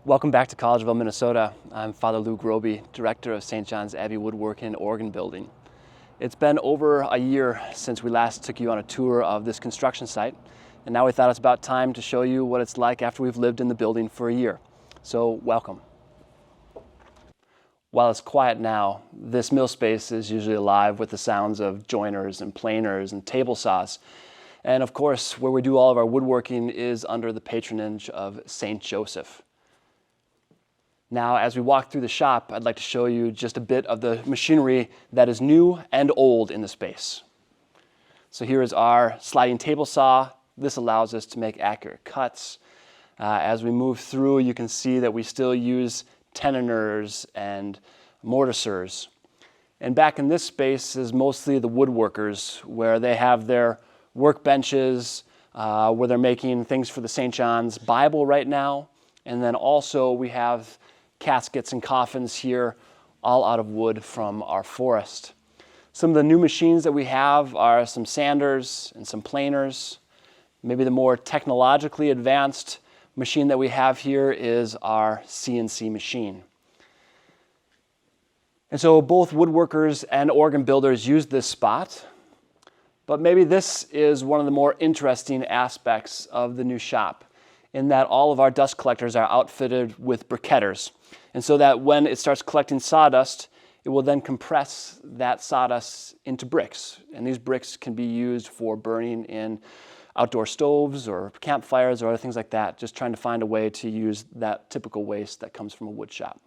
Welcome back to Collegeville, Minnesota. I'm Father Lew Grobe, Director of St. John's Abbey Woodworking and Organ Building. It's been over a year since we last took you on a tour of this construction site, and now we thought it's about time to show you what it's like after we've lived in the building for a year. So, welcome. While it's quiet now, this mill space is usually alive with the sounds of joiners and planers and table saws. And of course, where we do all of our woodworking is under the patronage of St. Joseph. Now, as we walk through the shop, I'd like to show you just a bit of the machinery that is new and old in the space. So here is our sliding table saw. This allows us to make accurate cuts. As we move through, you can see that we still use tenoners and mortisers. And back in this space is mostly the woodworkers, where they have their workbenches, where they're making things for the St. John's Bible right now. And then also we have caskets and coffins here, all out of wood from our forest. Some of the new machines that we have are some sanders and some planers. Maybe the more technologically advanced machine that we have here is our CNC machine. And so both woodworkers and organ builders use this spot, but maybe this is one of the more interesting aspects of the new shop, in that all of our dust collectors are outfitted with briquetters. And so that when it starts collecting sawdust, it will then compress that sawdust into bricks. And these bricks can be used for burning in outdoor stoves or campfires or other things like that, just trying to find a way to use that typical waste that comes from a wood shop.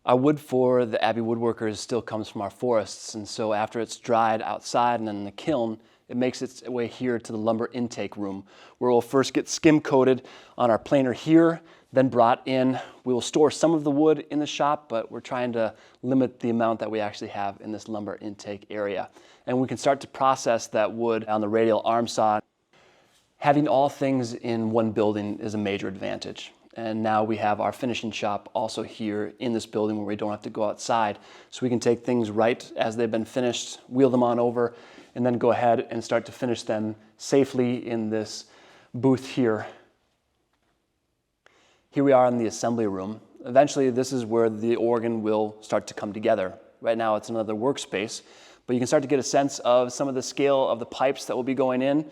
Our wood for the Abbey woodworkers still comes from our forests, and so after it's dried outside and in the kiln, it makes its way here to the lumber intake room, where we'll first get skim coated on our planer here, then brought in. We will store some of the wood in the shop, but we're trying to limit the amount that we actually have in this lumber intake area. And we can start to process that wood on the radial arm saw. Having all things in one building is a major advantage. And now we have our finishing shop also here in this building, where we don't have to go outside. So we can take things right as they've been finished, wheel them on over, and then go ahead and start to finish them safely in this booth here. Here we are in the assembly room. Eventually, this is where the organ will start to come together. Right now, it's another workspace, but you can start to get a sense of some of the scale of the pipes that will be going in.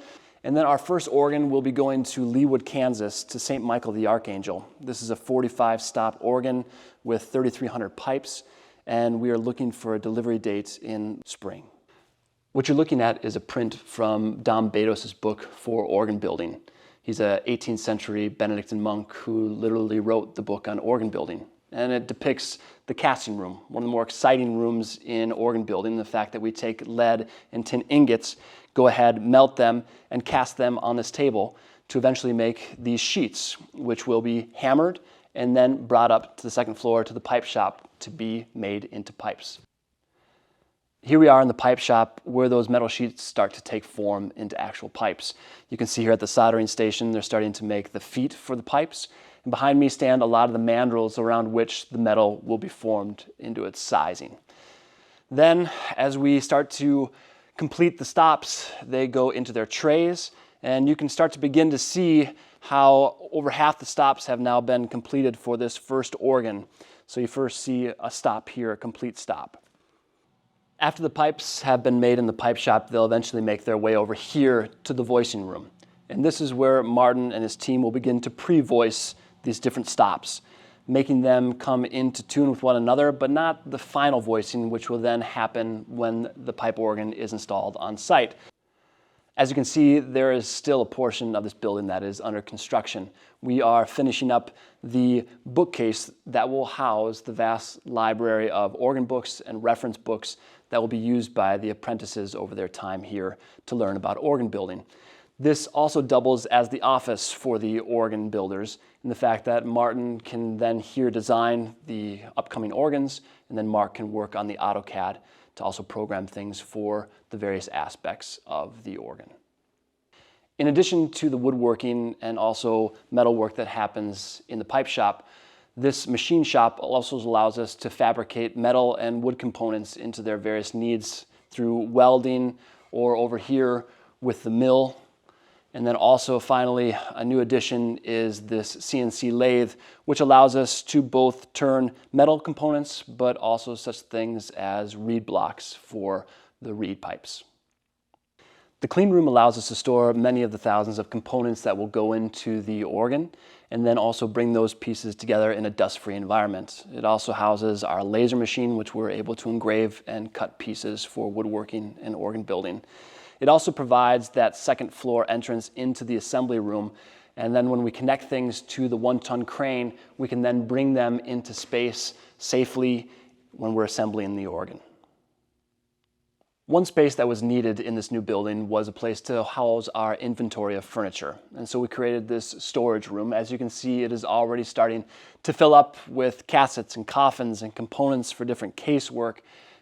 And then our first organ will be going to Leawood, Kansas, to St. Michael the Archangel. This is a 45-stop organ with 3,300 pipes, and we are looking for a delivery date in spring. What you're looking at is a print from Dom Bedos's book for organ building. He's an 18th century Benedictine monk who literally wrote the book on organ building. And it depicts the casting room, one of the more exciting rooms in organ building, the fact that we take lead and tin ingots, go ahead, melt them, and cast them on this table to eventually make these sheets, which will be hammered and then brought up to the second floor to the pipe shop to be made into pipes. Here we are in the pipe shop, where those metal sheets start to take form into actual pipes. You can see here at the soldering station, they're starting to make the feet for the pipes. And behind me stand a lot of the mandrels around which the metal will be formed into its sizing. Then, as we start to complete the stops, they go into their trays, and you can start to begin to see how over half the stops have now been completed for this first organ. So you first see a stop here, a complete stop. After the pipes have been made in the pipe shop, they'll eventually make their way over here to the voicing room. And this is where Martin and his team will begin to pre-voice these different stops, making them come into tune with one another, but not the final voicing, which will then happen when the pipe organ is installed on site. As you can see, there is still a portion of this building that is under construction. We are finishing up the bookcase that will house the vast library of organ books and reference books that will be used by the apprentices over their time here to learn about organ building. This also doubles as the office for the organ builders, in the fact that Martin can then here design the upcoming organs, and then Mark can work on the AutoCAD to also program things for the various aspects of the organ. In addition to the woodworking and also metalwork that happens in the pipe shop, this machine shop also allows us to fabricate metal and wood components into their various needs through welding, or over here with the mill And then also finally, a new addition is this CNC lathe, which allows us to both turn metal components, but also such things as reed blocks for the reed pipes. The clean room allows us to store many of the thousands of components that will go into the organ, and then also bring those pieces together in a dust-free environment. It also houses our laser machine, which we're able to engrave and cut pieces for woodworking and organ building. It also provides that second floor entrance into the assembly room, and then when we connect things to the 1-ton crane, we can then bring them into space safely when we're assembling the organ. One space that was needed in this new building was a place to house our inventory of furniture. And so we created this storage room. As you can see, it is already starting to fill up with cassettes and coffins and components for different casework,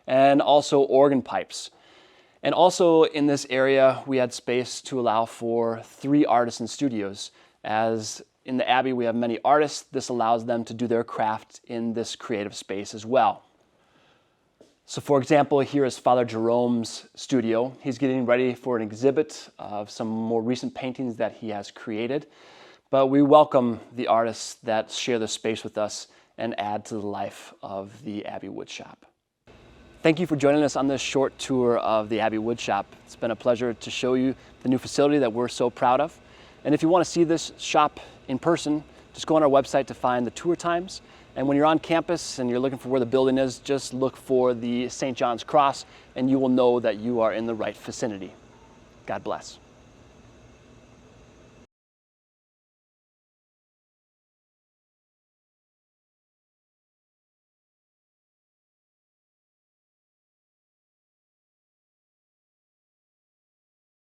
and also organ pipes. And also in this area, we had space to allow for 3 artisan studios. As in the Abbey we have many artists, this allows them to do their craft in this creative space as well. So for example, here is Father Jerome's studio. He's getting ready for an exhibit of some more recent paintings that he has created. But we welcome the artists that share the space with us and add to the life of the Abbey Woodshop. Thank you for joining us on this short tour of the Abbey Woodshop. It's been a pleasure to show you the new facility that we're so proud of. And if you want to see this shop in person, just go on our website to find the tour times. And when you're on campus and you're looking for where the building is, just look for the St. John's Cross and you will know that you are in the right vicinity. God bless.